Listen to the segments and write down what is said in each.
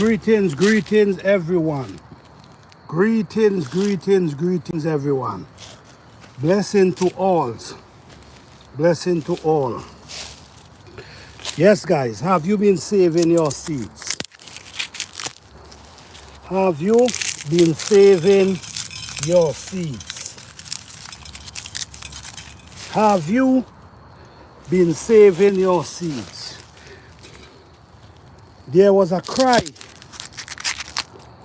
Greetings, greetings, everyone. Greetings, greetings, greetings, everyone. Blessing to all. Blessing to all. Yes, guys, have you been saving your seeds? Have you been saving your seeds? Have you been saving your seeds? There was a cry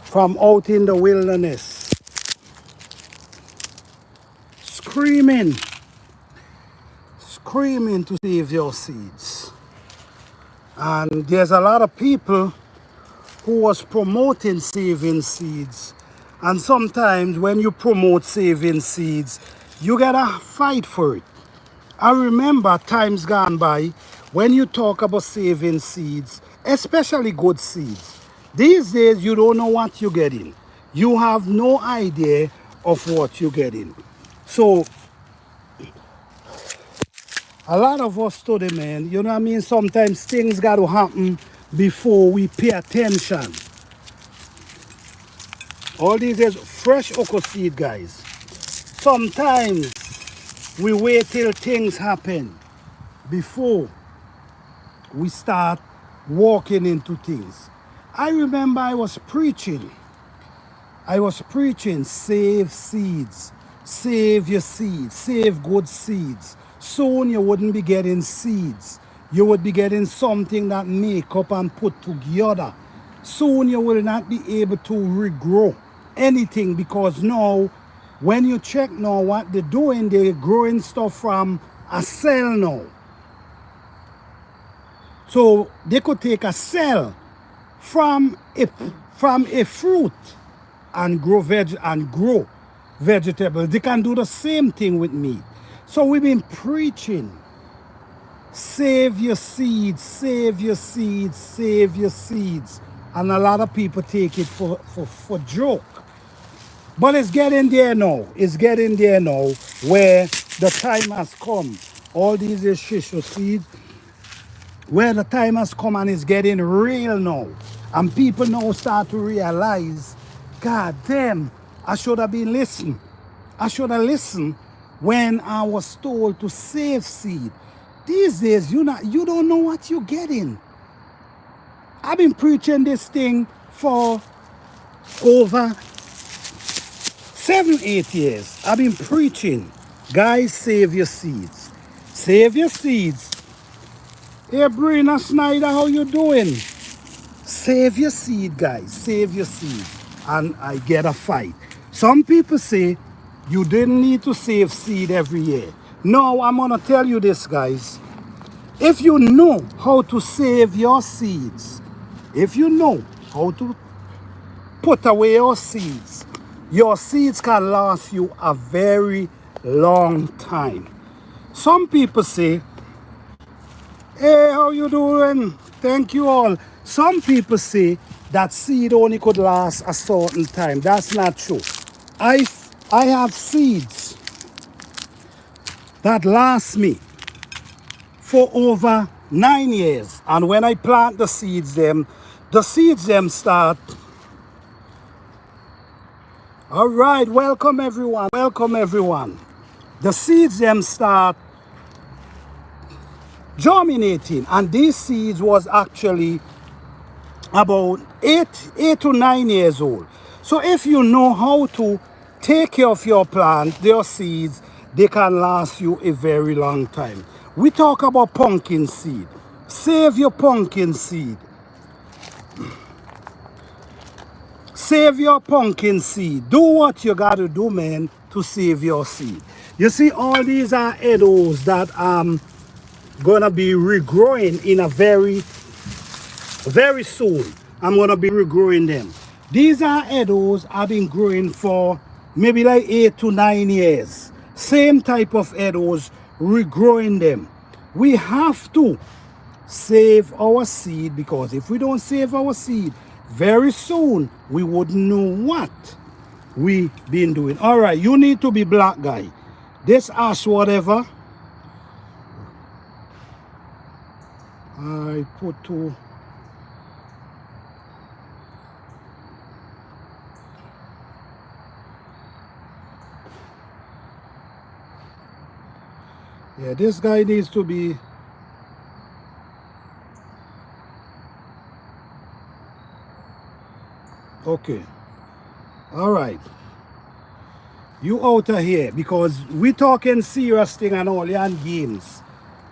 from out in the wilderness, screaming to save your seeds. And there's a lot of people who was promoting saving seeds. And sometimes when you promote saving seeds, you gotta fight for it. I remember times gone by when you talk about saving seeds, especially good seeds. These days you don't know what you're getting. You have no idea of what you're getting. So a lot of us today, man, you know what I mean? Sometimes things got to happen before we pay attention. All these is fresh okra seed, guys. Sometimes we wait till things happen before we start walking into things. I remember I was preaching, save seeds, save your seeds, save good seeds. Soon you wouldn't be getting seeds. You would be getting something that make up and put together. Soon you will not be able to regrow anything, because now when you check now what they're doing, they're growing stuff from a cell now. So they could take a cell from a fruit and grow vegetables. They can do the same thing with meat. So we've been preaching, save your seeds, save your seeds, save your seeds. And a lot of people take it for joke. But it's getting there now. It's getting there now where the time has come. All these is shisho seeds, where the time has come and it's getting real now. And people now start to realize, God damn, I should have been listening. I should have listened when I was told to save seed. These days, you don't know what you're getting. I've been preaching this thing for over 7-8 years. I've been preaching, guys, save your seeds. Save your seeds. Hey, Brina Snyder, how you doing? Save your seed, guys. Save your seed. And I get a fight. Some people say you didn't need to save seed every year. No, I'm going to tell you this, guys. If you know how to save your seeds, if you know how to put away your seeds can last you a very long time. Some people say, hey, how you doing? Thank you all. Some people say that seed only could last a certain time. That's not true. I have seeds that last me for over 9 years. And when I plant the seeds start. All right, welcome everyone. Welcome everyone. The seeds start germinating, and these seeds was actually about 8 to 9 years old. So if you know how to take care of your plant, your seeds, they can last you a very long time. We talk about pumpkin seed. Save your pumpkin seed. Save your pumpkin seed. Do what you got to do, man, to save your seed. You see, all these are edibles that gonna be regrowing in a very soon. I'm gonna be regrowing them. These are edibles I've been growing for maybe like 8 to 9 years. Same type of edibles, regrowing them. We have to save our seed, because if we don't save our seed, very soon we wouldn't know what we been doing. All right, you need to be black, guy. This ash whatever, I put to Yeah, this guy needs to be... Okay. All right. You out of here because we talking serious thing and all and games.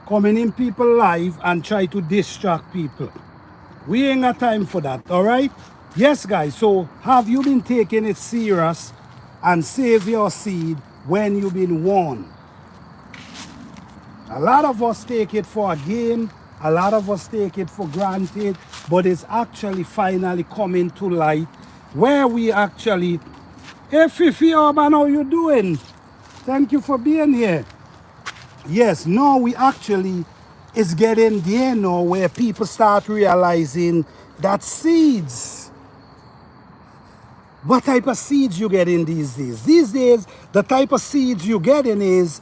Coming in people live and try to distract people. We ain't got time for that, all right? Yes, guys, so have you been taking it serious and save your seed when you've been warned? A lot of us take it for a game, a lot of us take it for granted, but it's actually finally coming to light where we actually... Hey, Fifi Urban, how you doing? Thank you for being here. Yes, now we actually is getting there now where people start realizing that seeds, what type of seeds you get in these days? These days, the type of seeds you getting is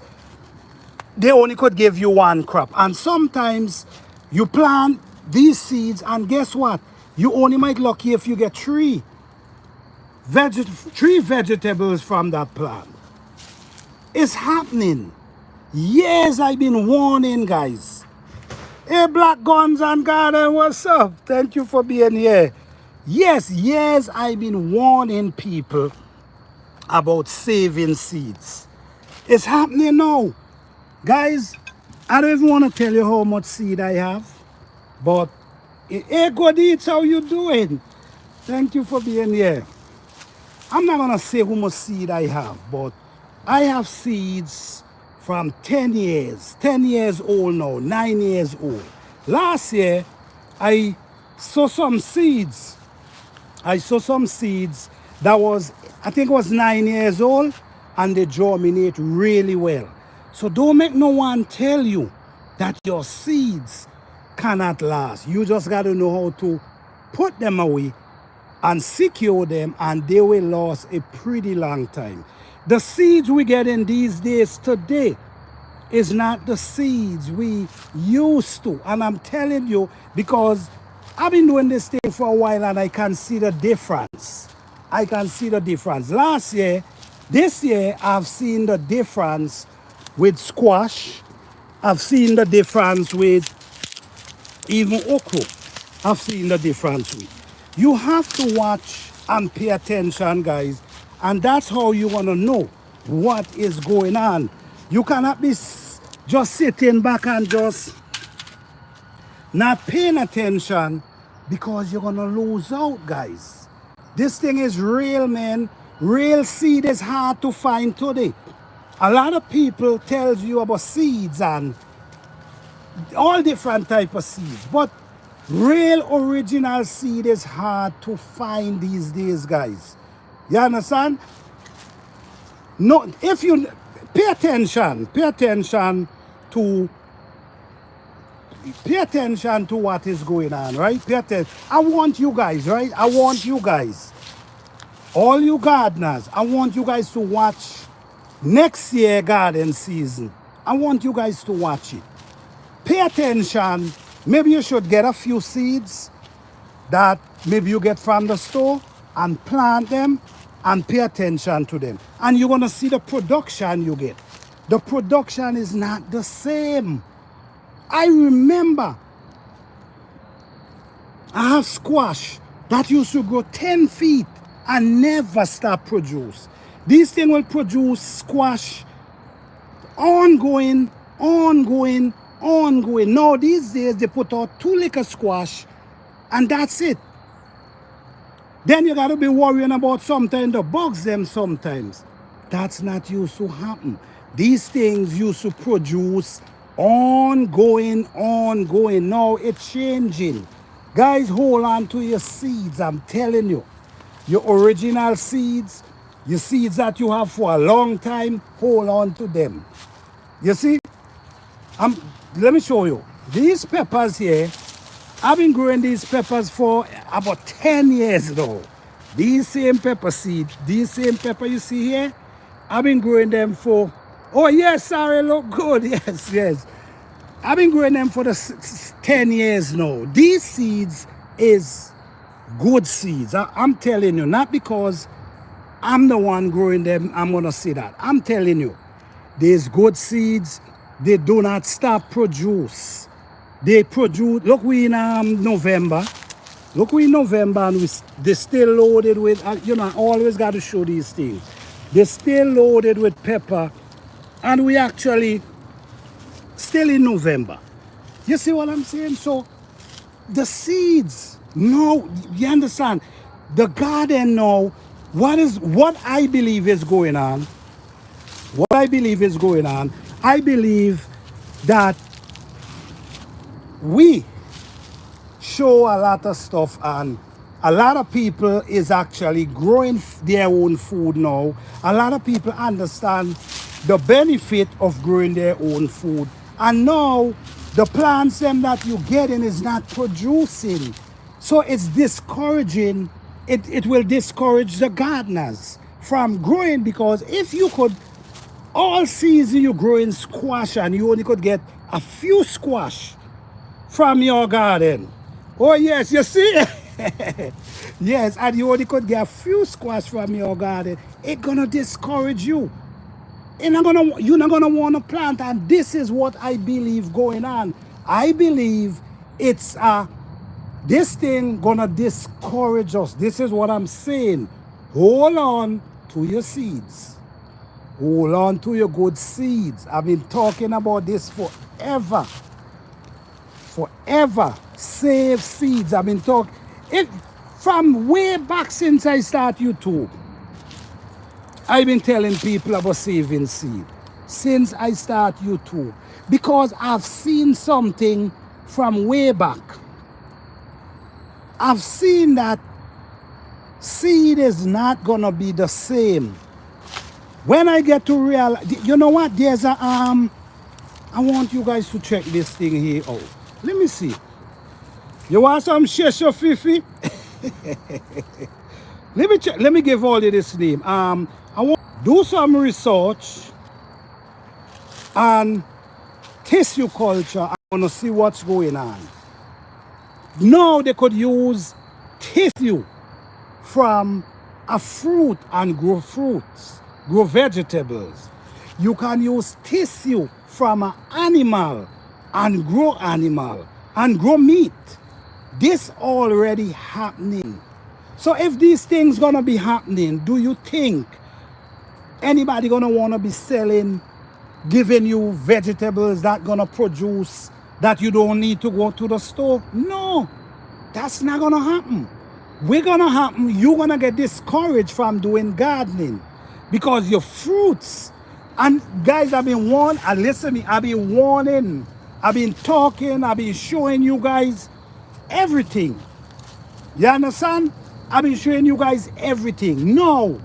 they only could give you one crop. And sometimes you plant these seeds and guess what? You only might lucky if you get three vegetables from that plant. It's happening. Years I've been warning, guys. Hey, Black Guns and Garden, what's up? Thank you for being here. Yes, years I've been warning people about saving seeds. It's happening now. Guys, I don't even want to tell you how much seed I have, but hey, good eats, how you doing? Thank you for being here. I'm not going to say how much seed I have, but I have seeds from 10 years old now, 9 years old. Last year, I saw some seeds. That was, I think it was 9 years old, and they germinate really well. So don't make no one tell you that your seeds cannot last. You just got to know how to put them away and secure them, and they will last a pretty long time. The seeds we get in these days today is not the seeds we used to. And I'm telling you because I've been doing this thing for a while and I can see the difference. I can see the difference. This year, I've seen the difference with squash. I've seen the difference with even okra. I've seen the difference with. You have to watch and pay attention, guys. And that's how you want to know what is going on. You cannot be just sitting back and just not paying attention because you're going to lose out, guys. This thing is real, man. Real seed is hard to find today. A lot of people tells you about seeds and all different type of seeds, but real original seed is hard to find these days, guys. You understand? No, if you pay attention to what is going on, right? Pay attention. I want you guys, right? I want you guys, all you gardeners, I want you guys to watch next year garden season. I want you guys to watch it. Pay attention. Maybe you should get a few seeds that maybe you get from the store and plant them and pay attention to them. And you're going to see the production you get. The production is not the same. I remember I have squash that used to grow 10 feet and never stop produce. These things will produce squash ongoing. Now these days they put out 2 lick of squash and that's it. Then you got to be worrying about sometimes the bugs them sometimes. That's not used to happen. These things used to produce ongoing. Now it's changing. Guys, hold on to your seeds, I'm telling you. Your original seeds, your seeds that you have for a long time, hold on to them. You see? Let me show you. These peppers here, I've been growing these peppers for about 10 years now. These same pepper seeds, these same pepper you see here, I've been growing them for, oh yes, sorry, look good, yes. I've been growing them for the 10 years now. These seeds is good seeds. I'm telling you, not because I'm the one growing them, I'm going to say that. I'm telling you, there's good seeds. they do not stop produce. They produce. Look, we in November. Look, we in November, and they still loaded with. You know, I always got to show these things. They still loaded with pepper, and we actually still in November. You see what I'm saying? So the seeds, no, you understand? The garden now. What I believe is going on? What I believe is going on. I believe that we show a lot of stuff, and a lot of people is actually growing their own food now. A lot of people understand the benefit of growing their own food, and now the plants them that you getting is not producing, so it's discouraging. It will discourage the gardeners from growing, because if you could all season you growing squash and you only could get a few squash from your garden. Oh yes, you see? Yes, and you only could get a few squash from your garden. It's gonna discourage you. You're not gonna want to plant, and this is what I believe going on. I believe it's this thing gonna discourage us. This is what I'm saying. Hold on to your seeds. Hold on to your good seeds. I've been talking about this forever. Forever. Save seeds. I've been talking it from way back since I started YouTube. I've been telling people about saving seed since I started YouTube, because I've seen something from way back. I've seen that seed is not gonna be the same. When I get to realize, you know what? There's a I want you guys to check this thing here out. Let me see. You want some shesha fifi? Let me check. Let me give all of this name. I want to do some research on tissue culture. I want to see what's going on. Now they could use tissue from a fruit and grow fruits, grow vegetables. You can use tissue from an animal and grow meat. This already happening. So if these things gonna be happening, do you think anybody gonna wanna be selling, giving you vegetables that gonna produce that you don't need to go to the store? No, that's not gonna happen. You're gonna get discouraged from doing gardening, because your fruits, and guys, I've been warned, and listen to me, I've been warning, I've been talking, I've been showing you guys everything. You understand? I've been showing you guys everything. Now,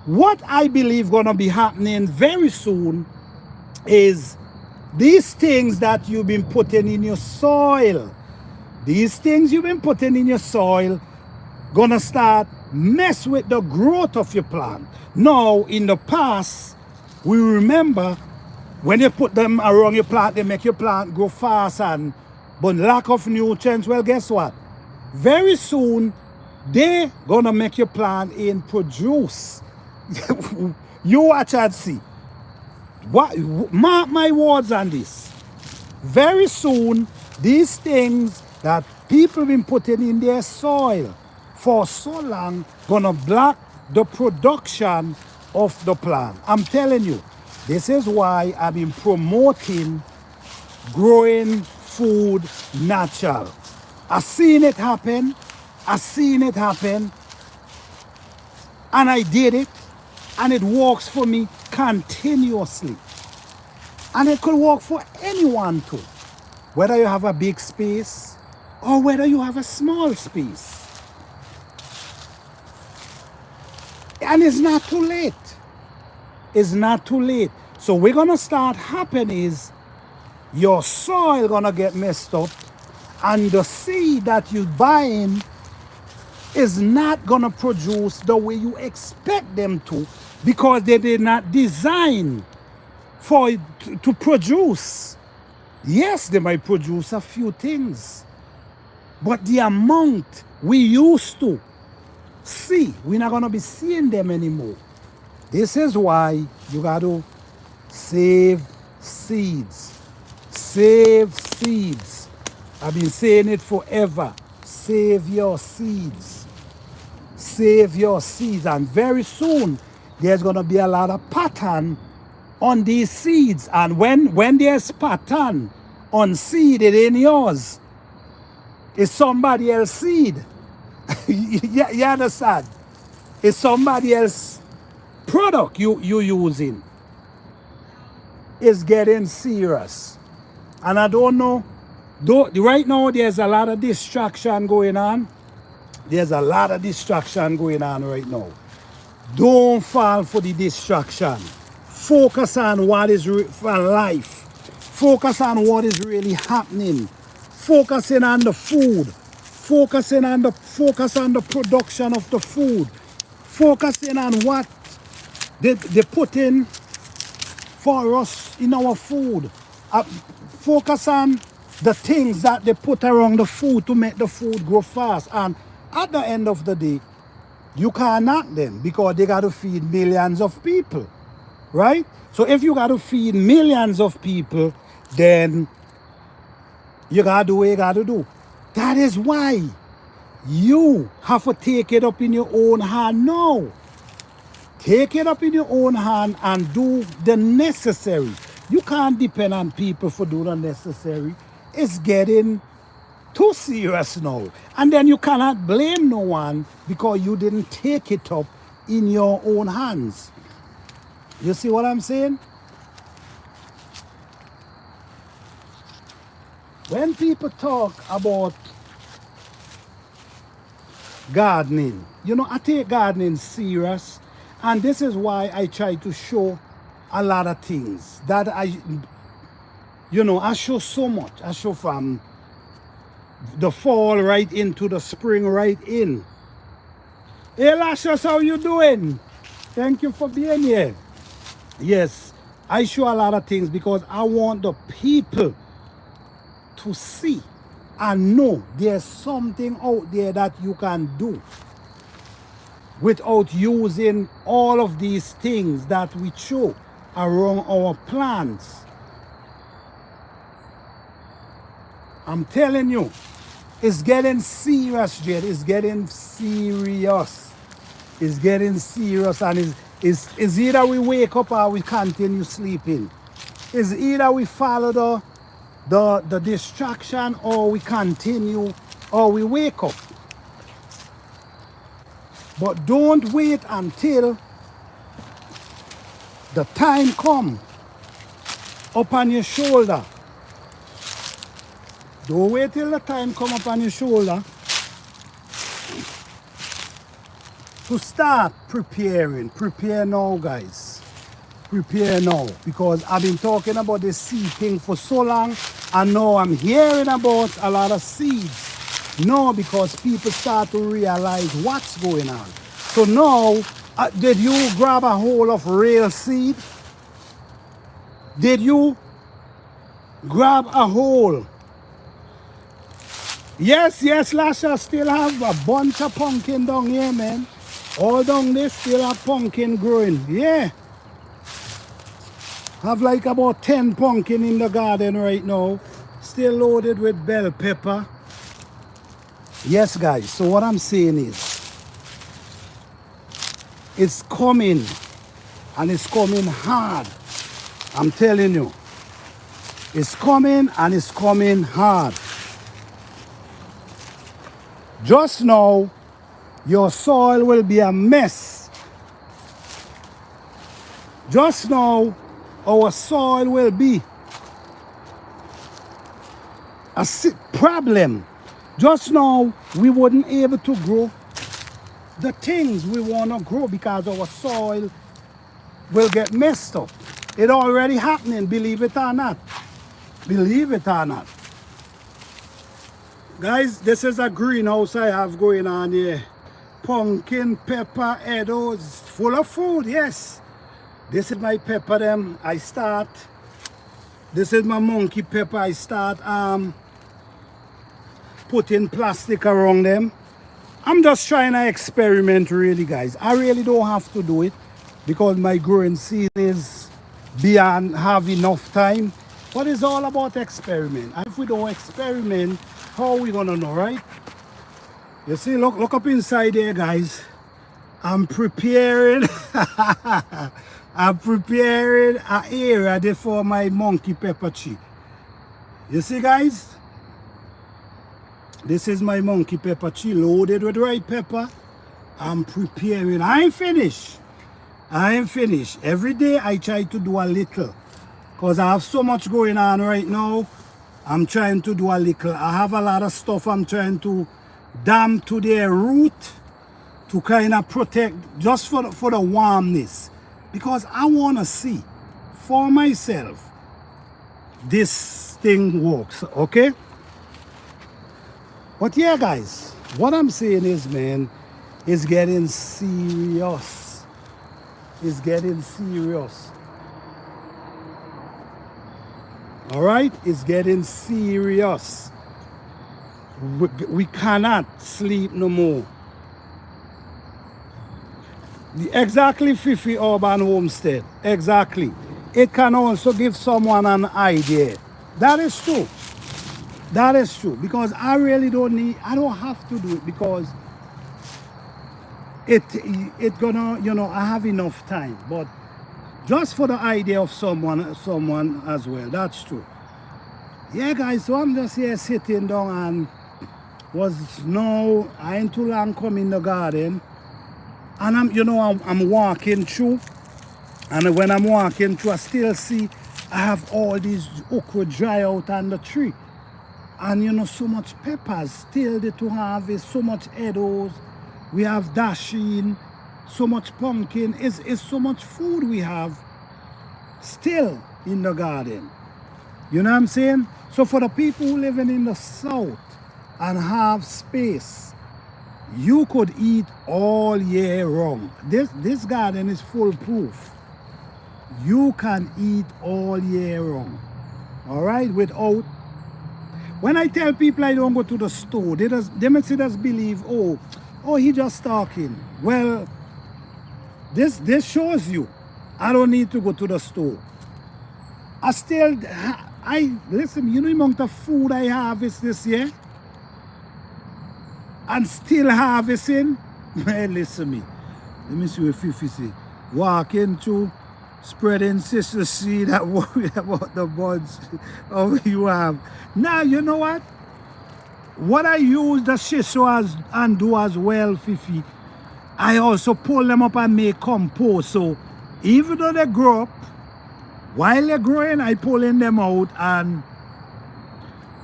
what I believe gonna be happening very soon is these things that you've been putting in your soil. These things you've been putting in your soil gonna start mess with the growth of your plant. Now, in the past, we remember when you put them around your plant, they make your plant grow fast, but lack of nutrients. Well, guess what? Very soon, they're gonna make your plant in produce. You watch and see. Mark my words on this. Very soon, these things that people been putting in their soil for so long gonna block the production of the plant. I'm telling you, this is why I've been promoting growing food natural. I've seen it happen. And I did it, and it works for me continuously. And it could work for anyone too, whether you have a big space or whether you have a small space. And it's not too late. It's not too late. So we're gonna start happening is your soil gonna get messed up, and the seed that you're buying is not gonna produce the way you expect them to, because they did not design for it to produce. Yes, they might produce a few things, but the amount we used to see, we're not gonna be seeing them anymore. This is why you got to save seeds. Save seeds. I've been saying it forever. Save your seeds. Save your seeds. And very soon, there's going to be a lot of pattern on these seeds. And when there's pattern on seed, it ain't yours. It's somebody else's seed. You understand? It's somebody else's product you using. It's getting serious. And I don't know. Right now, there's a lot of distraction going on. There's a lot of distraction going on right now. Don't fall for the distraction. Focus on what is for life. Focus on what is really happening. Focusing on the food. Focus on the production of the food. Focusing on what they put in for us in our food. Focus on the things that they put around the food to make the food grow fast. And at the end of the day, you can't knock them because they got to feed millions of people, right? So if you got to feed millions of people, then you got to do what you got to do. That is why you have to take it up in your own hand now. Take it up in your own hand and do the necessary. You can't depend on people for doing the necessary. It's getting too serious now. And then you cannot blame no one because you didn't take it up in your own hands. You see what I'm saying? When people talk about gardening, you know, I take gardening serious. And this is why I try to show a lot of things that I show so much. I show from the fall right into the spring right in. Hey Lashes, how you doing? Thank you for being here. Yes, I show a lot of things because I want the people to see and know there's something out there that you can do without using all of these things that we show around our plants. I'm telling you, it's getting serious, Jed. It's getting serious. It's getting serious, and it's either we wake up or we continue sleeping. It's either we follow the distraction or we continue or we wake up. But don't wait until the time come up on your shoulder. Don't wait till the time come up on your shoulder to start preparing. Prepare now, guys. Prepare now. Because I've been talking about this seed thing for so long, and now I'm hearing about a lot of seeds. No, because people start to realize what's going on. So now, did you grab a hold of real seed? Did you grab a hold? Yes, Lasha still have a bunch of pumpkin down here, man. All down there still have pumpkin growing. Yeah. Have like about 10 pumpkin in the garden right now. Still loaded with bell pepper. Yes, guys. So what I'm saying is, it's coming. And it's coming hard. I'm telling you. It's coming and it's coming hard. Just now, your soil will be a mess. Just now, our soil will be a problem. Just now, we wouldn't able to grow the things we want to grow because our soil will get messed up. It's already happening, believe it or not. Believe it or not. Guys, this is a greenhouse I have going on here. Pumpkin, pepper, edos, full of food, yes. This is my pepper them. This is my monkey pepper. I start putting plastic around them. I'm just trying to experiment really, guys. I really don't have to do it because my growing season is be and have enough time. But it's all about experiment. And if we don't experiment, how are we gonna know, right? You see, look up inside there, guys. I'm preparing. I'm preparing an area there for my monkey pepper tree. You see, guys? This is my monkey pepper tree loaded with ripe pepper. I'm preparing. I ain't finished. I ain't finished. Every day I try to do a little. Because I have so much going on right now. I'm trying to do a little. I have a lot of stuff I'm trying to dam to their root to kind of protect just for the warmness. Because I want to see for myself this thing works, okay? But yeah, guys, what I'm saying is, man, it's getting serious. It's getting serious. All right? It's getting serious. We cannot sleep no more. Exactly, Fifi Urban Homestead. Exactly. It can also give someone an idea. That is true. That is true. Because I really I don't have to do it because it gonna, you know, I have enough time. But just for the idea of someone as well. That's true. Yeah, guys, so I'm just here sitting down and I ain't too long come in the garden. And I'm walking through. And when I'm walking through, I still see I have all these okra dry out on the tree. And you know, so much peppers still there to harvest, so much edos. We have dasheen, so much pumpkin. It's so much food we have still in the garden. You know what I'm saying? So for the people who living in the south and have space, you could eat all year round. This garden is foolproof. You can eat all year round. All right? Without. When I tell people I don't go to the store, they may just believe, oh, he just talking. Well, this shows you I don't need to go to the store. Listen, you know the amount of food I harvest this year? And still harvesting? Man, listen to me. Let me see what Fifi say. Walking through, spreading sister seed, that worry about the buds of you have. Now, you know what? What I use the shisho and do as well, Fifi, I also pull them up and make compost. So even though they grow up, while they're growing, I pulling them out and,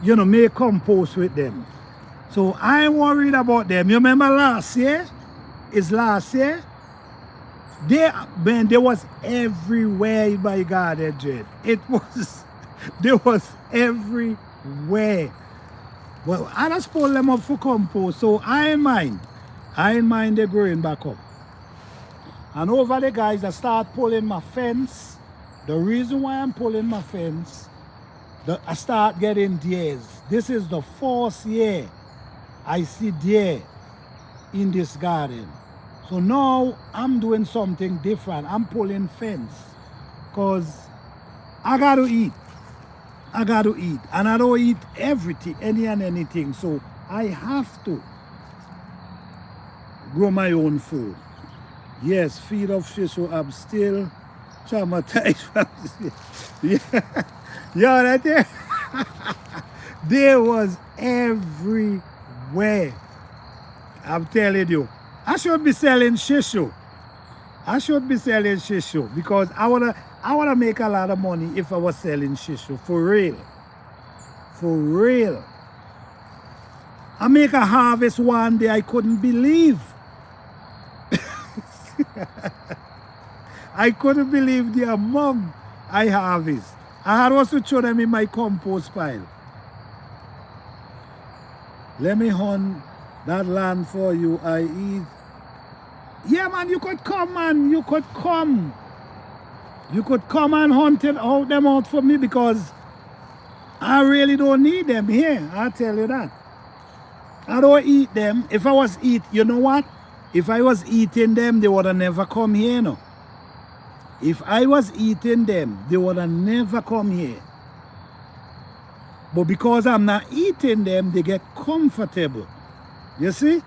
you know, make compost with them. So I ain't worried about them. You remember last year? It's last year? They was everywhere in my garden, Jed. There was everywhere. Well, I just pull them up for compost, so I ain't mind. I ain't mind they growing back up. And over the guys, I start pulling my fence. The reason why I'm pulling my fence, I start getting deers. This is the 4th year I see deer in this garden. So now I'm doing something different. I'm pulling fence because I got to eat. I got to eat. And I don't eat everything, any and anything. So I have to grow my own food. Yes, feed of fish, so I'm still traumatized. Yeah, yeah, right there. There was everywhere. I'm telling you. I should be selling shisho. I should be selling shisho because I wanna make a lot of money if I was selling shisho. For real. For real. I make a harvest one day I couldn't believe. I couldn't believe the amount I harvest. I had also throw them in my compost pile. Let me hunt that land for you. I eat. Yeah, man, you could come, man. You could come. You could come and hunt them out for me because I really don't need them here. I'll tell you that. I don't eat them. If I was you know what? If I was eating them, they would have never come here, no. If I was eating them, they would have never come here. But because I'm not eating them, they get comfortable. You see?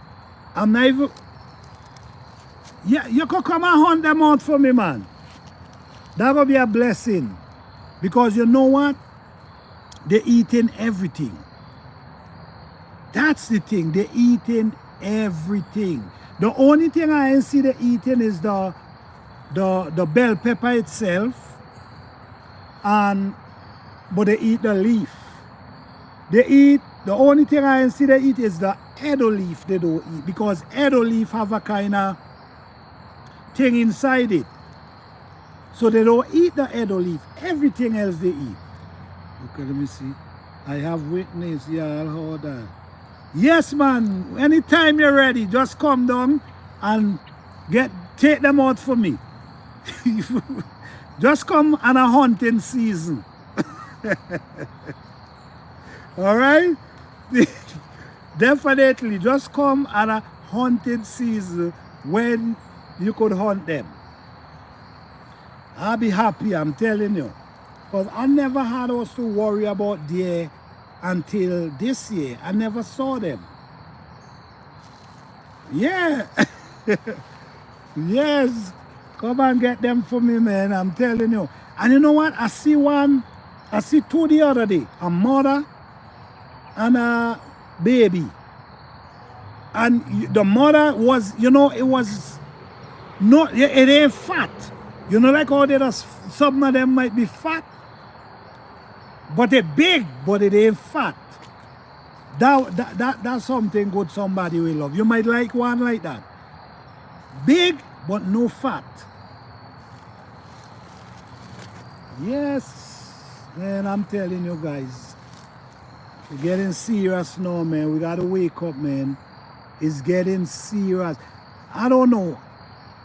I'm not even... Yeah, you could come and hunt them out for me, man. That will be a blessing. Because you know what? They're eating everything. That's the thing. They're eating everything. The only thing I see they eating is the bell pepper itself. But they eat the leaf. They eat, the only thing I see they eat is the edo leaf they don't eat. Because edo leaf have a kind of thing inside it. So they don't eat the edo leaf. Everything else they eat. Okay, let me see. I have witness. Yeah, I'll hold that. Yes, man. Anytime you're ready, just come down and take them out for me. Just come on a hunting season. All right? Definitely. Just come on a hunting season when you could hunt them. I'll be happy, I'm telling you. Because I never had us to worry about deer until this year. I never saw them. Yeah. Yes. Come and get them for me, man. I'm telling you. And you know what? I see two the other day. A mother and a baby. And the mother was, you know, it was not, it ain't fat. You know, like how some of them might be fat. But they're big, but it ain't fat. That's something good somebody will love. You might like one like that. Big, but no fat. Yes, man, I'm telling you guys. It's getting serious now, man. We gotta wake up, man. It's getting serious. I don't know.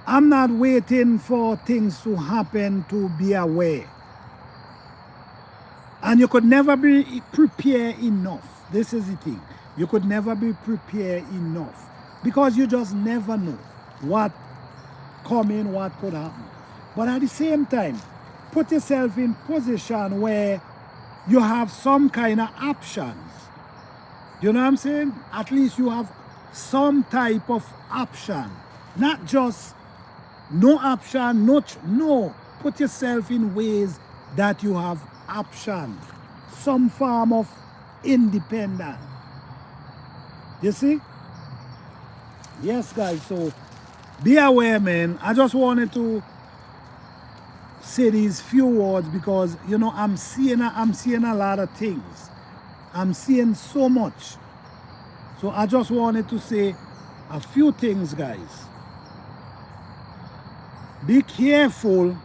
I'm not waiting for things to happen to be aware. And you could never be prepared enough. This is the thing. You could never be prepared enough. Because you just never know what coming, what could happen. But at the same time, put yourself in position where you have some kind of options. You know what I'm saying? At least you have some type of option. Not just no option, no. Put yourself in ways that you have option. Some form of independence. You see? Yes, guys. So be aware, man. I just wanted to say these few words because, you know, I'm seeing a lot of things. I'm seeing so much. So I just wanted to say a few things, guys. Be careful.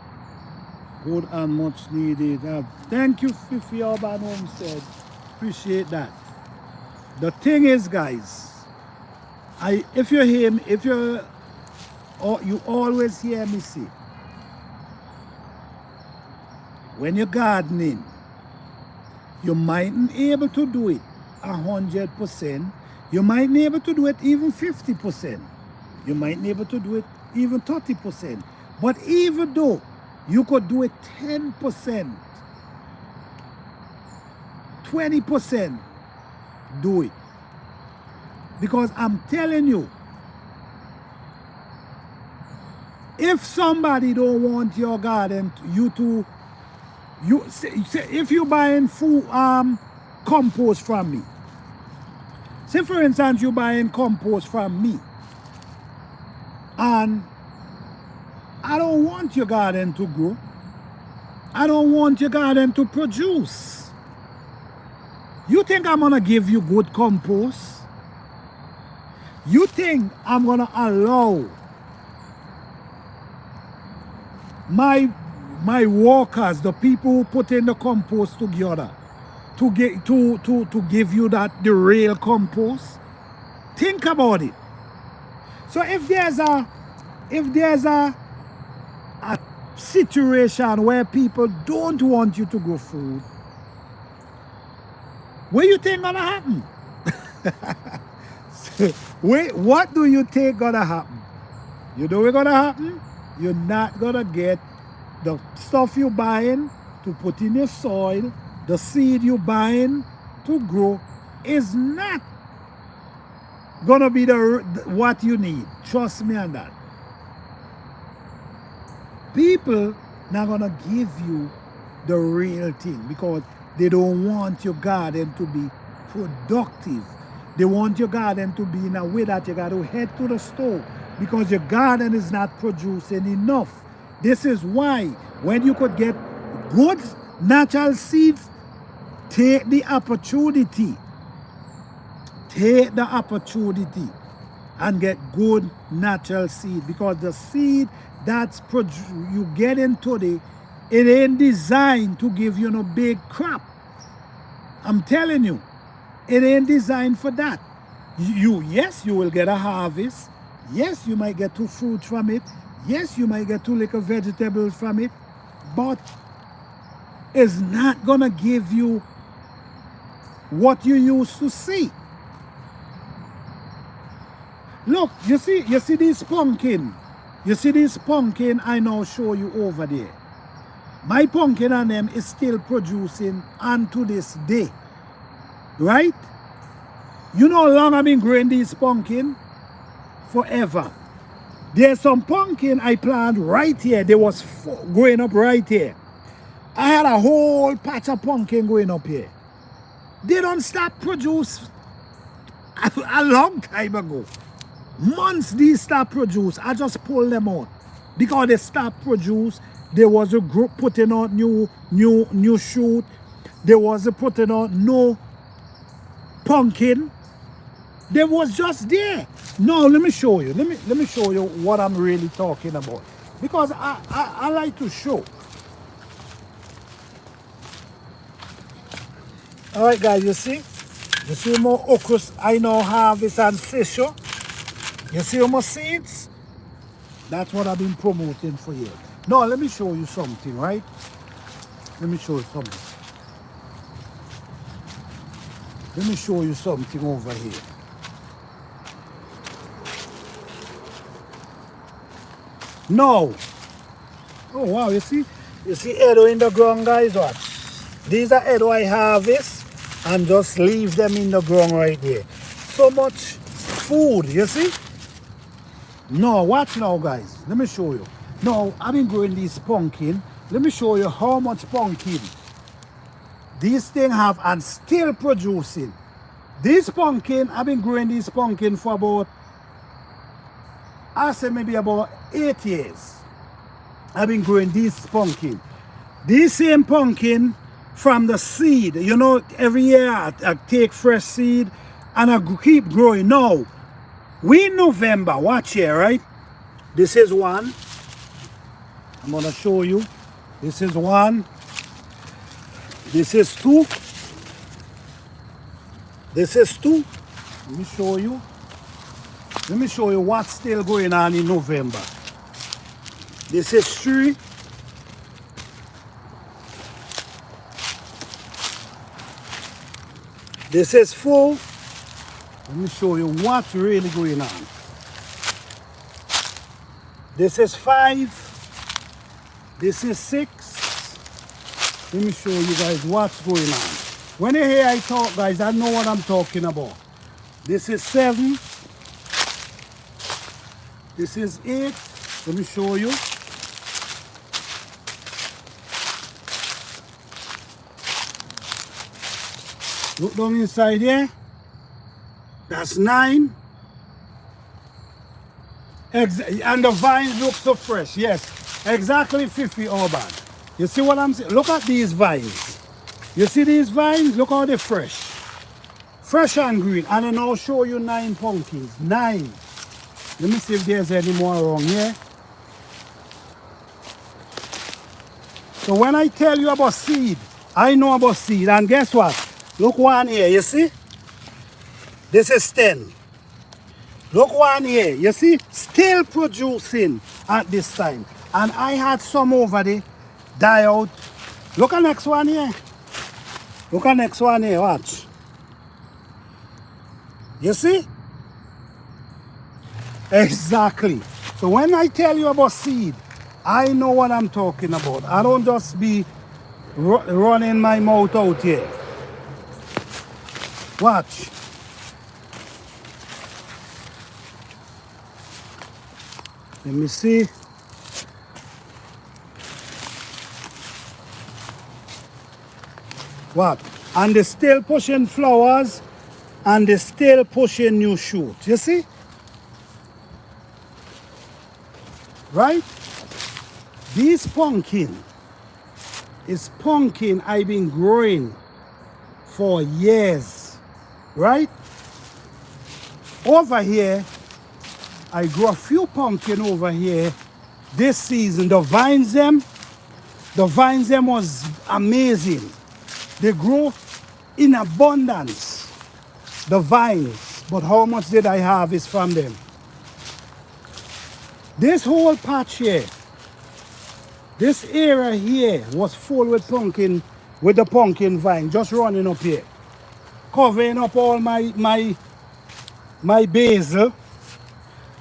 Good and much needed. Thank you, Fifi Urban Homestead. Appreciate that. The thing is, guys, you always hear me say, when you're gardening, you mightn't be able to do it 100%. You might be able to do it even 50%. You might be able to do it even 30%. But even though you could do it 10%, 20%, do it. Because I'm telling you, if somebody don't want your garden, if you're buying food, compost from me, say for instance you're buying compost from me, and I don't want your garden to grow. I don't want your garden to produce. You think I'm gonna give you good compost? You think I'm gonna allow my workers, the people who put in the compost together, to give you the real compost? Think about it. So if there's a situation where people don't want you to grow food, what do you think gonna happen? Wait, what do you think gonna happen? You know what's gonna happen? You're not gonna get the stuff you're buying to put in your soil, the seed you're buying to grow is not gonna be what you need. Trust me on that. People not gonna give you the real thing because they don't want your garden to be productive. They want your garden to be in a way that you got to head to the store because your garden is not producing enough. This is why when you could get good natural seeds, take the opportunity. Take the opportunity and get good natural seed because the seed that's you get in today, it ain't designed to give you no big crop. I'm telling you, it ain't designed for that. Yes, you will get a harvest. Yes, you might get 2 fruits from it. Yes, you might get 2 little vegetables from it. But it's not gonna give you what you used to see. Look, you see this pumpkin. You see this pumpkin I now show you over there. My pumpkin and them is still producing unto this day. Right? You know how long I've been growing these pumpkin? Forever. There's some pumpkin I planted right here. They was growing up right here. I had a whole patch of pumpkin going up here. They don't stop produce a long time ago. Months these stop produce, I just pull them out. Because they stop produce, there was a group putting out new shoot. There was a putting out no pumpkin. They was just there. No, let me show you. Let me show you what I'm really talking about. Because I like to show. Alright guys, you see more okras I now harvest and fish. You see my seeds? That's what I've been promoting for years. Now let me show you something, right? Let me show you something. Let me show you something over here. No. Oh wow, you see Edo in the ground, guys. What? These are Edo I harvest and just leave them in the ground right there. So much food, you see? No, watch now, guys. Let me show you. Now, I've been growing these pumpkin. Let me show you how much pumpkin these things have and still producing. This pumpkin, I've been growing these pumpkin for about, I say maybe about 8 years. I've been growing this pumpkin. This same pumpkin from the seed. You know, every year I take fresh seed and I keep growing. Now, we in November, watch here, right? This is one. I'm gonna show you. This is one. This is 2. This is 2. Let me show you. Let me show you what's still going on in November. This is 3. This is 4. Let me show you what's really going on. This is 5. This is 6. Let me show you guys what's going on. When you hear I talk, guys, I know what I'm talking about. This is 7. This is 8. Let me show you. Look down inside here. That's 9. And the vines look so fresh. Yes, exactly 50 Urban. You see what I'm saying? Look at these vines. You see these vines? Look how they're fresh. Fresh and green. And then I'll show you 9 pumpkins. 9. Let me see if there's any more around here. So when I tell you about seed, I know about seed. And guess what? Look one here, you see? This is 10. Look one here, you see? Still producing at this time. And I had some over there die out. Look at next one here. Look at next one here, watch. You see? Exactly. So when I tell you about seed, I know what I'm talking about. I don't just be running my mouth out here. Watch. Let me see. What? And they're still pushing flowers and they're still pushing new shoot. You see? Right? This pumpkin is pumpkin I've been growing for years. Right? Over here, I grew a few pumpkin over here this season. The vines them was amazing. They grow in abundance, the vines. But how much did I harvest from them? This whole patch here, this area here was full with pumpkin, with the pumpkin vine just running up here, covering up all my basil.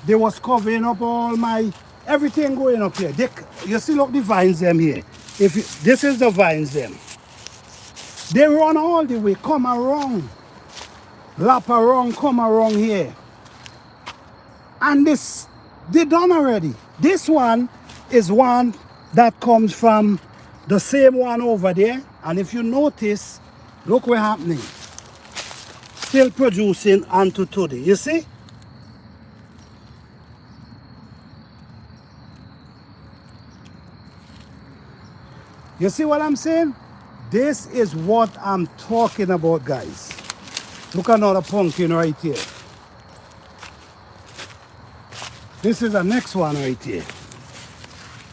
They was covering up all my everything going up here. You see, look the vines them here. This is the vines them. They run all the way, come around, lap around, come around here. And this, they done already. This one is one that comes from the same one over there. And if you notice, look what's happening. Still producing unto today. You see? You see what I'm saying? This is what I'm talking about, guys. Look at another pumpkin right here. This is the next one right here.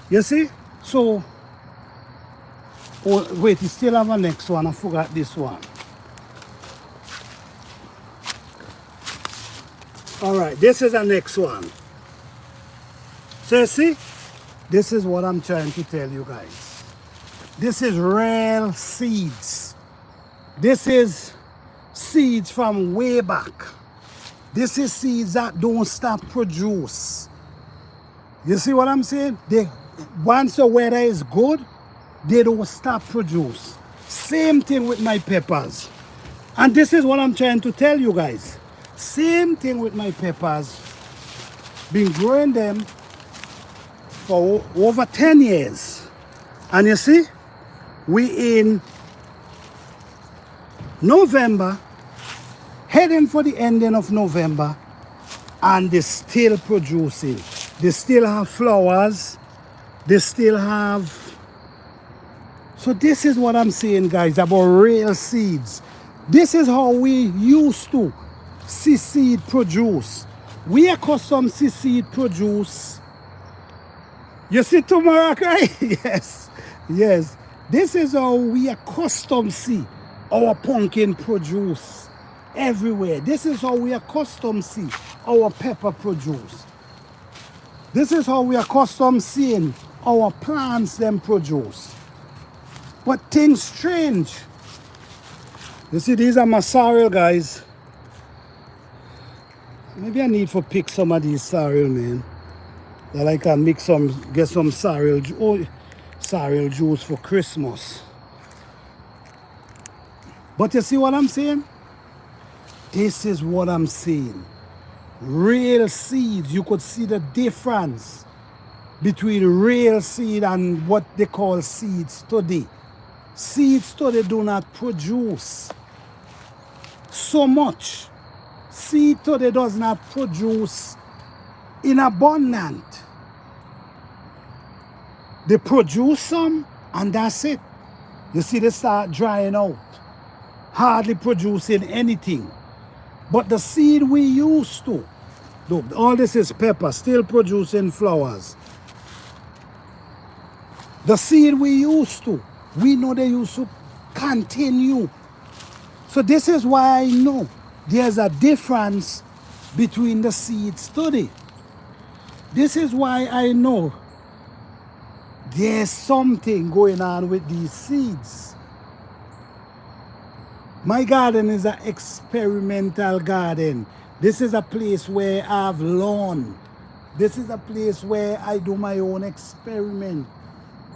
You see? So, oh, wait, you still have a next one. I forgot this one. All right, this is the next one. So you see? This is what I'm trying to tell you guys. This is real seeds. This is seeds from way back. This is seeds that don't stop produce. You see what I'm saying? Once the weather is good, they don't stop produce. Same thing with my peppers. And this is what I'm trying to tell you guys. Same thing with my peppers. Been growing them for over 10 years. And you see, we in November, heading for the ending of November, and they're still producing. They still have flowers. They still have. So this is what I'm saying, guys, about real seeds. This is how we used to see seed produce. We accustomed to see seed produce. You see tomorrow, right? Yes, yes. This is how we accustomed to see our pumpkin produce everywhere. This is how we accustomed to see our pepper produce. This is how we accustomed seeing our plants them produce. But things change. You see, these are my sorrel, guys. Maybe I need to pick some of these sorrel, man. That I can mix some, get some sorrel juice for Christmas. But you see what I'm saying? This is what I'm saying. Real seeds, you could see the difference between real seed and what they call seeds today. Seeds today do not produce so much. Seed today does not produce in abundance. They produce some and that's it. You see, they start drying out, hardly producing anything. But the seed we used to, look, all this is pepper, still producing flowers. The seed we used to, we know they used to continue. So this is why I know there's a difference between the seeds today. This is why I know there's something going on with these seeds. My garden is an experimental garden. This is a place where I've learned This is a place where I do my own experiment.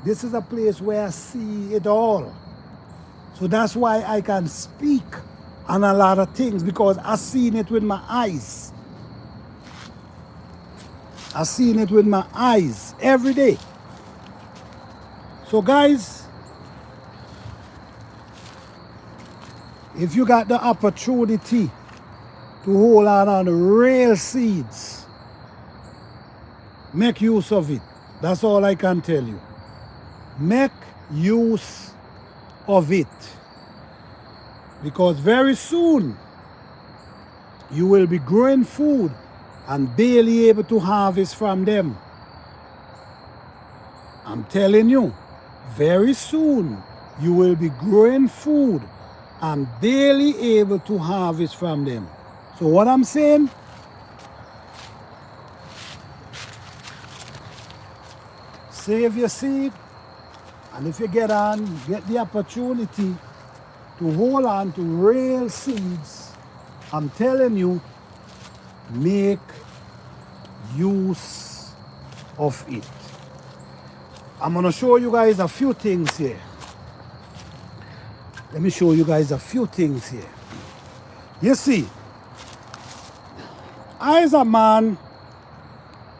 This is a place where I see it all. So that's why I can speak on a lot of things, because I've seen it with my eyes. I've seen it with my eyes every day. So guys, if you got the opportunity to hold on the real seeds, make use of it. That's all I can tell you. Make use of it. Because very soon, you will be growing food and barely able to harvest from them. I'm telling you, very soon, you will be growing food and barely able to harvest from them. So what I'm saying, save your seed, and if you get the opportunity to hold on to real seeds, I'm telling you, make use of it. I'm going to show you guys a few things here. Let me show you guys a few things here. You see, I as a man,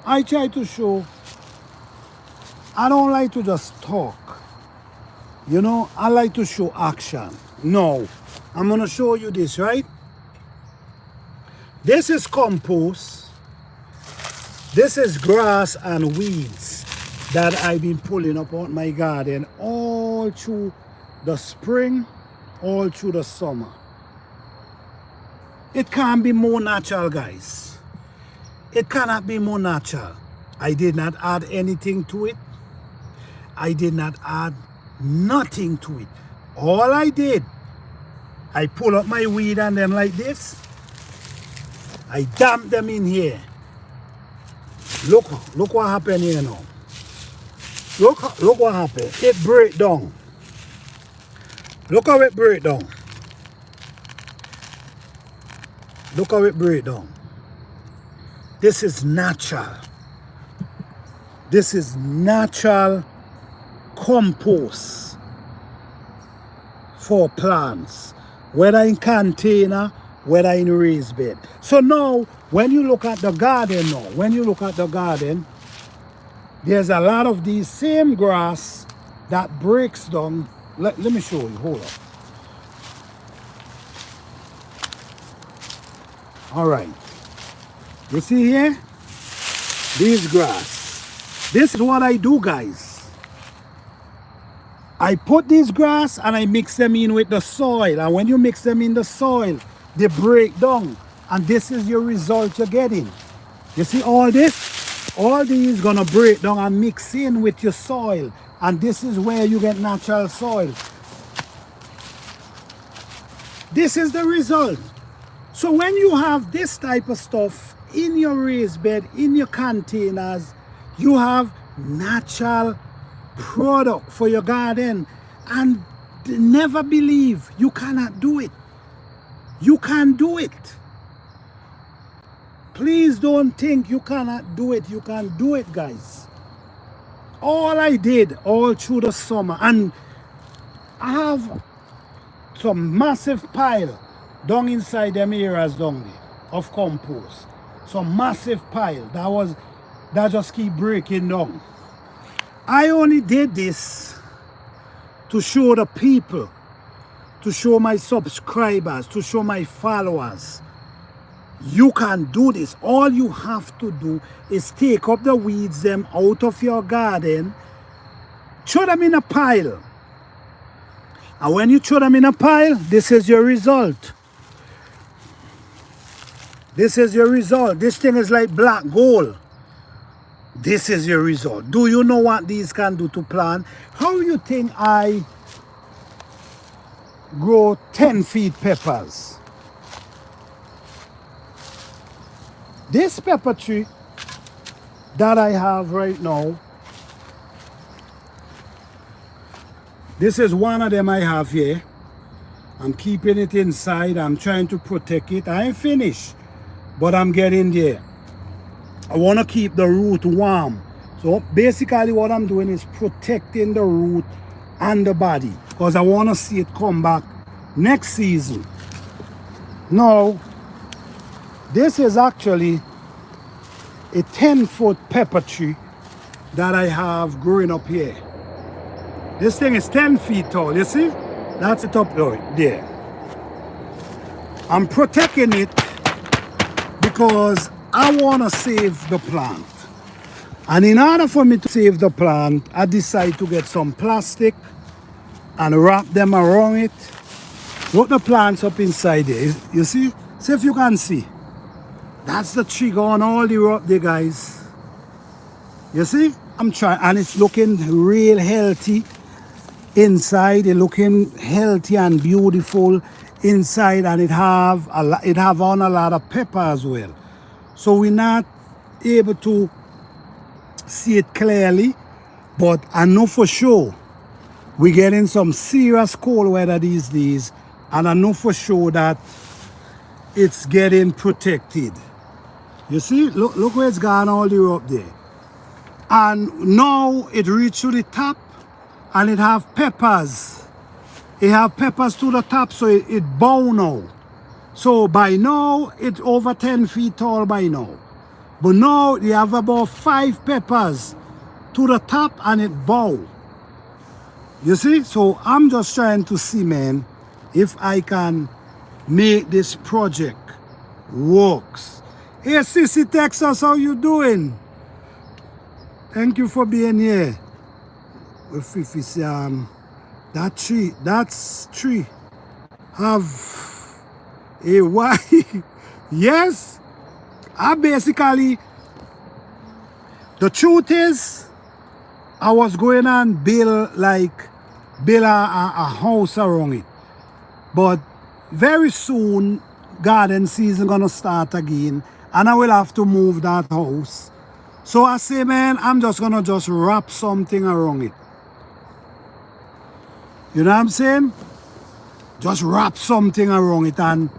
I try to show, I don't like to just talk. You know, I like to show action. No, I'm going to show you this, right? This is compost. This is grass and weeds that I've been pulling up on my garden all through the spring, all through the summer. It can't be more natural, guys. It cannot be more natural. I did not add anything to it. I did not add nothing to it. All I did, I pull up my weed and them like this. I dump them in here. Look what happened here now. Look what happened. It break down. Look how it break down. Look how it break down. This is natural. This is natural compost for plants, whether in container, whether in raised bed. So now, when you look at the garden, there's a lot of these same grass that breaks down. Let me show you, hold up. All right, you see here, these grass. This is what I do, guys. I put these grass and I mix them in with the soil. And when you mix them in the soil, they break down. And this is your result you're getting. You see all this? All these gonna break down and mix in with your soil. And this is where you get natural soil. This is the result. So when you have this type of stuff in your raised bed, in your containers, you have natural product for your garden. And never believe you cannot do it. You can do it. Please don't think you cannot do it. You can do it, guys. All I did all through the summer, and I have some massive pile down inside them areas down there of compost. Some massive pile that just keep breaking down. I only did this to show the people, to show my subscribers, to show my followers. You can do this. All you have to do is take up the weeds them out of your garden, throw them in a pile. And when you throw them in a pile, this is your result. This is your result. This thing is like black gold. This is your result. Do you know what these can do to plant? How you think I grow 10 feet peppers? This pepper tree that I have right now, this is one of them I have here. I'm keeping it inside. I'm trying to protect it. I ain't finished, but I'm getting there. I want to keep the root warm. So basically what I'm doing is protecting the root and the body, because I want to see it come back next season. Now, this is actually a 10-foot pepper tree that I have growing up here. This thing is 10 feet tall, you see? That's it up there. I'm protecting it because I want to save the plant. And in order for me to save the plant, I decide to get some plastic and wrap them around it. Put the plants up inside there. You see? See if you can see. That's the tree going all the way up there, guys. You see? I'm trying, and it's looking real healthy inside. It's looking healthy and beautiful inside, and it have on a lot of pepper as well. So we're not able to see it clearly, but I know for sure we're getting some serious cold weather these days, and I know for sure that it's getting protected. You see, look where it's gone all the way up there. And now it reached to the top, and it have peppers. It have peppers to the top, so it bow now. So by now, it's over 10 feet tall by now. But now, you have about 5 peppers to the top, and it bow. You see? So I'm just trying to see, man, if I can make this project works. Hey, Sissy Texas, how you doing? Thank you for being here. If that tree have a why? Yes, I basically, the truth is, I was going and build a house around it, but very soon garden season gonna start again, and I will have to move that house. So I say, man, I'm just gonna wrap something around it. You know what I'm saying? Just wrap something around it, and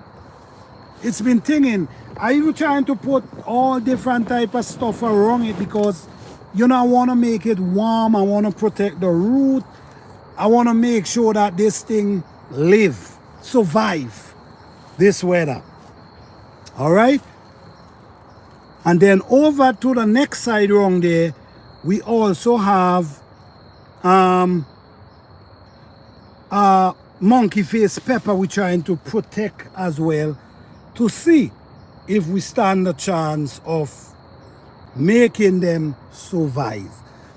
it's been thinking. I even trying to put all different type of stuff around it because, you know, I want to make it warm. I want to protect the root. I want to make sure that this thing survive this weather. All right? And then over to the next side around there, we also have monkey face pepper we're trying to protect as well, to see if we stand a chance of making them survive.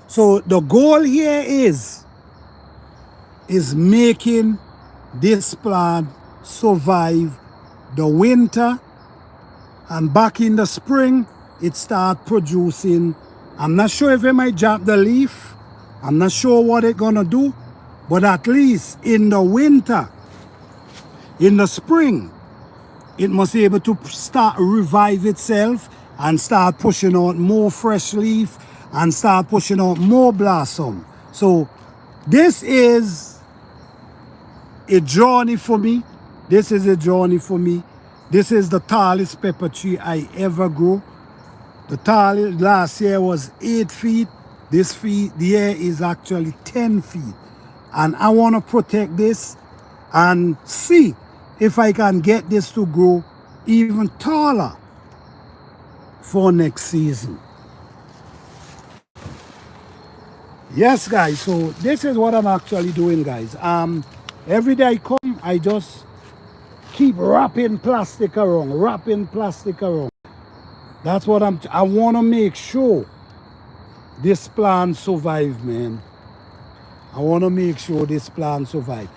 So the goal here is making this plant survive the winter, and back in the spring it start producing. I'm not sure if it might drop the leaf. I'm not sure what it's gonna do, but at least in the winter, in the spring, it must be able to start revive itself and start pushing out more fresh leaf and start pushing out more blossom. So this is a journey for me. This is a journey for me. This is the tallest pepper tree I ever grew. The tallest last year was 8 feet. This year is actually 10 feet. And I want to protect this and see if I can get this to grow even taller for next season. Yes, guys, so this is what I'm actually doing, guys. Every day I come, I just keep wrapping plastic around. That's what I want to make sure this plant survive, man. I want to make sure this plant survive.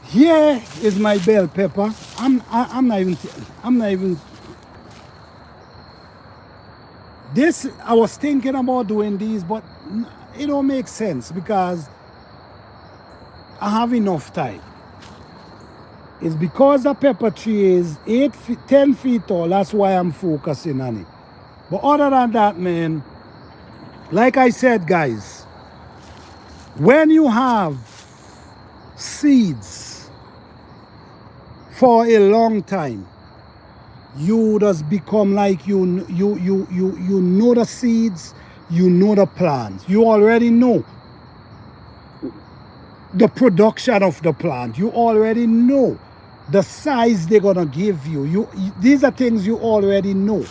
Here is my bell pepper. I'm not even. This, I was thinking about doing these, but it don't make sense because I have enough time. It's because the pepper tree is 10 feet tall. That's why I'm focusing on it. But other than that, man, like I said, guys, when you have seeds for a long time, you just become like you know the seeds, you know the plants. You already know the production of the plant. You already know the size they're gonna give you. These are things you already know.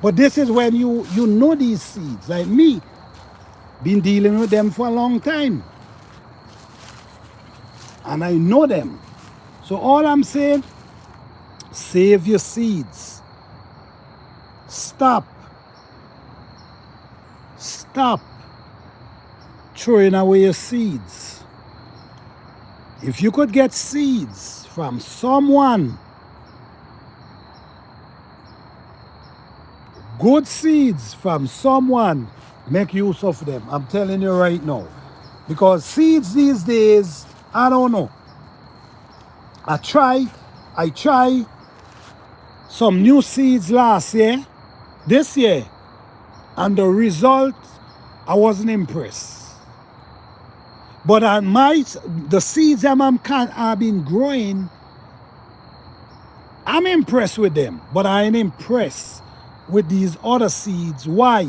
But this is when you know these seeds. Like me, been dealing with them for a long time. And I know them. So all I'm saying, save your seeds. Stop throwing away your seeds. If you could get seeds from someone, good seeds from someone, make use of them. I'm telling you right now. Because seeds these days, I don't know. I try some new seeds last year, this year, and the result, I wasn't impressed. But the seeds that I've been growing, I'm impressed with them. But I ain't impressed with these other seeds. Why?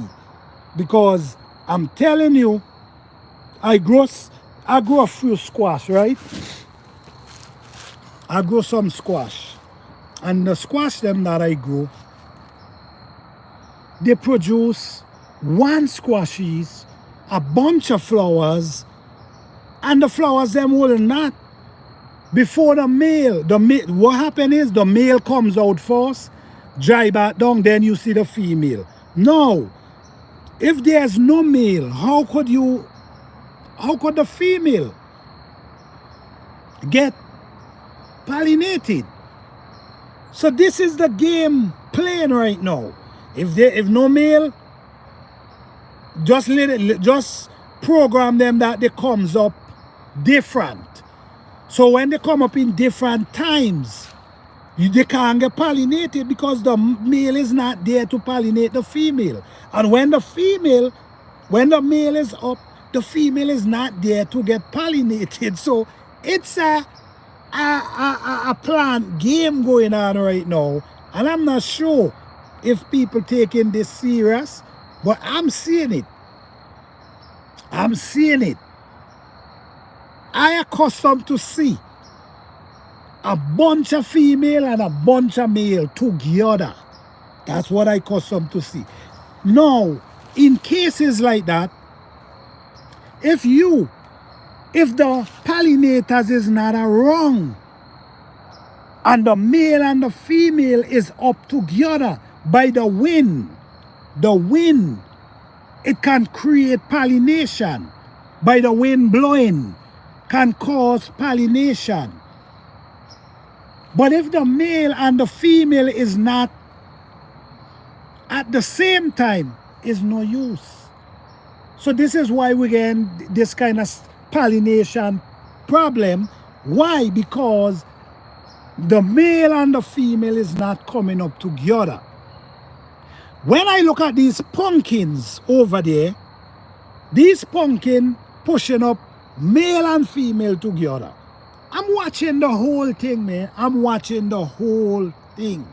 Because I'm telling you, I grow a few squash, right? I grow some squash. And the squash them that I grow, they produce one squashes, a bunch of flowers, and the flowers them will not. Before the male, what happens is the male comes out first, dry back down, then you see the female. No, if there's no male, how could the female get pollinated? So this is the game playing right now. If no male, just program them that they comes up different. So when they come up in different times, they can't get pollinated because the male is not there to pollinate the female. And when the male is up, the female is not there to get pollinated. So it's a plant game going on right now. And I'm not sure if people taking this serious, but I'm seeing it. I'm seeing it. I accustomed to see a bunch of female and a bunch of male together. That's what I accustomed to see. Now, in cases like that, if the pollinators is not wrong and the male and the female is up together by the wind, it can create pollination. By the wind blowing, can cause pollination. But if the male and the female is not at the same time, is no use. So this is why we get this kind of pollination problem. Why? Because the male and the female is not coming up together. When I look at these pumpkins over there, these pumpkins pushing up male and female together. I'm watching the whole thing, man. I'm watching the whole thing.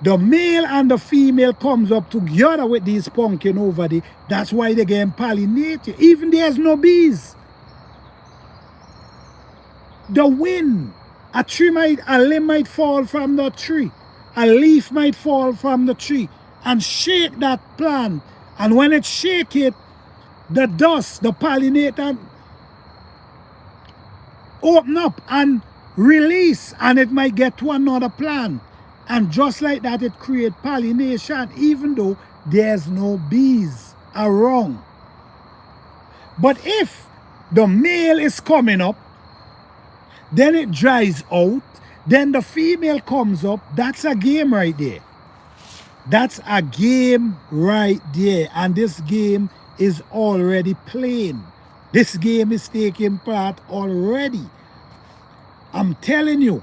The male and the female comes up together with these pumpkin over there. That's why they get pollinated. Even there's no bees. The wind, a limb might fall from the tree. A leaf might fall from the tree and shake that plant. And when it shake it, the dust, the pollinator open up and release, and it might get to another plant. And just like that, it creates pollination, even though there's no bees around. But if the male is coming up, then it dries out, then the female comes up, that's a game right there. That's a game right there. And this game is already playing. This game is taking part already. I'm telling you,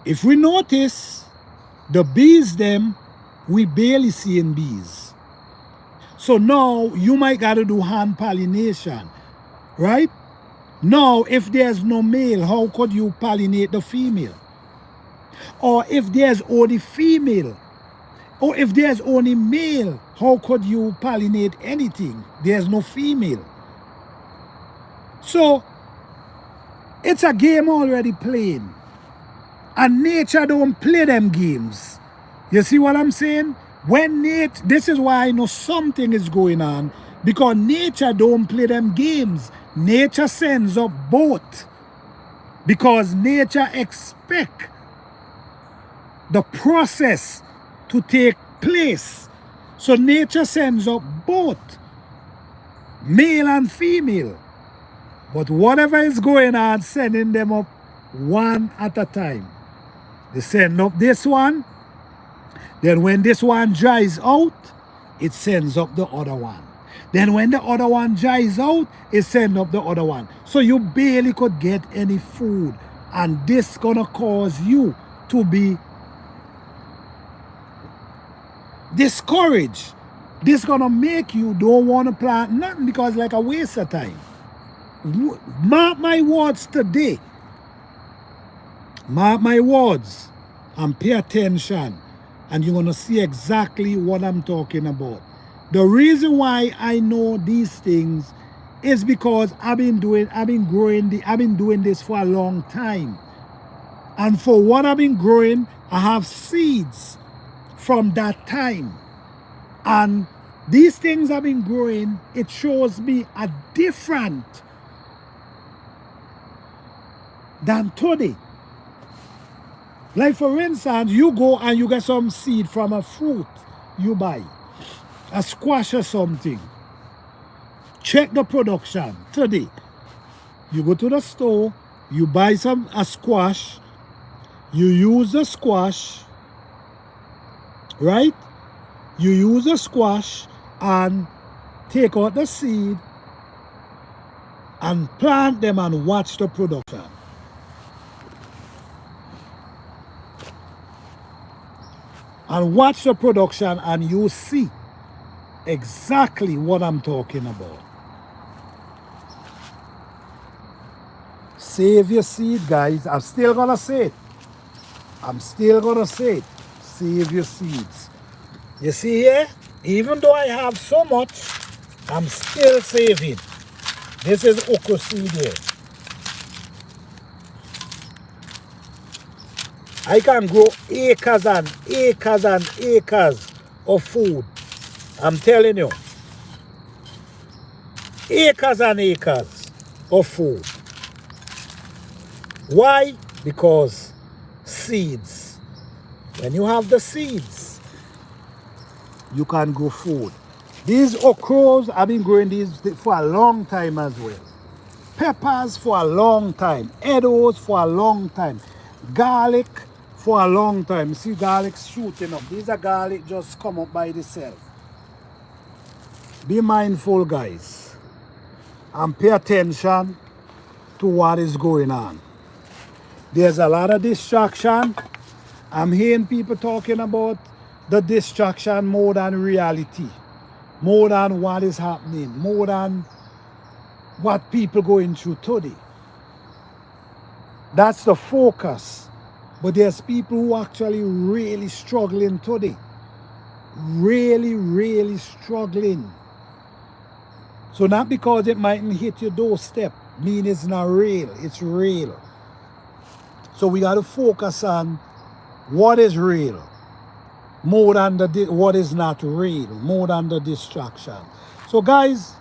if we notice, the bees them, we barely seeing bees. So now you might gotta do hand pollination, right? Now, if there's no male, how could you pollinate the female? Or if there's only female, or if there's only male, how could you pollinate anything? There's no female. So it's a game already playing. And nature don't play them games. You see what I'm saying? When this is why I know something is going on, because nature don't play them games. Nature sends up both, because nature expect the process to take place. So nature sends up both male and female. But whatever is going on, sending them up one at a time. They send up this one, then when this one dries out, it sends up the other one. Then when the other one dries out, it sends up the other one. So you barely could get any food. And this gonna cause you to be discouraged. This gonna make you don't want to plant nothing, because like a waste of time. Mark my words today. Mark my words and pay attention, and you're gonna see exactly what I'm talking about. The reason why I know these things is because I've been doing this for a long time. And for what I've been growing, I have seeds from that time. And these things I've been growing, it shows me a different than today. Like for instance, you go and you get some seed from a fruit you buy, a squash or something. Check the production today. You go to the store, you buy a squash, you use the squash, right? You use the squash and take out the seed and plant them and watch the production. And watch the production and you see exactly what I'm talking about. Save your seed, guys. I'm still gonna say it. I'm still gonna say it. Save your seeds. You see here? Even though I have so much, I'm still saving. This is okra seed here. I can grow acres and acres and acres of food. I'm telling you. Acres and acres of food. Why? Because seeds. When you have the seeds, you can grow food. These okras, I've been growing these for a long time as well. Peppers for a long time. Edos for a long time. Garlic for a long time. See garlic shooting up. These are garlic just come up by themselves. Be mindful, guys, and pay attention to what is going on. There's a lot of distraction. I'm hearing people talking about the distraction more than reality, more than what is happening, more than what people going through today. That's the focus. But there's people who actually really struggling today. Really, really struggling. So not because it mightn't hit your doorstep, mean it's not real. It's real. So we got to focus on what is real, more than what is not real, more than the distraction. So guys,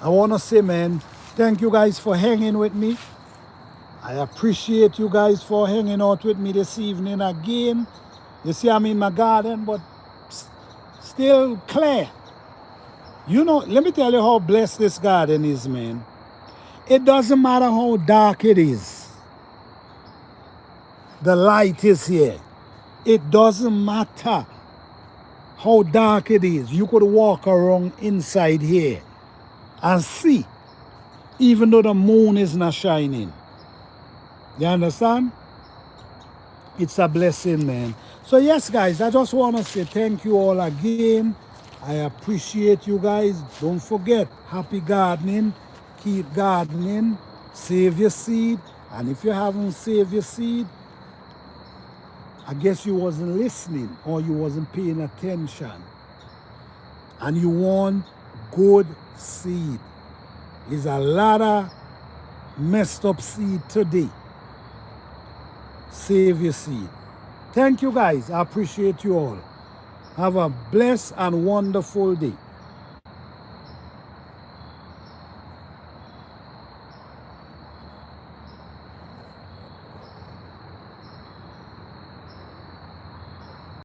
I want to say, man, thank you guys for hanging with me. I appreciate you guys for hanging out with me this evening again. You see, I'm in my garden, but still clear. You know, let me tell you how blessed this garden is, man. It doesn't matter how dark it is. The light is here. It doesn't matter how dark it is. You could walk around inside here and see, even though the moon is not shining. You understand? It's a blessing, man. So yes, guys, I just want to say thank you all again. I appreciate you guys. Don't forget, happy gardening. Keep gardening. Save your seed. And if you haven't saved your seed, I guess you wasn't listening or you wasn't paying attention. And you want good seed. There's a lot of messed up seed today. Save your seed. Thank you guys. I appreciate you all. Have a blessed and wonderful day.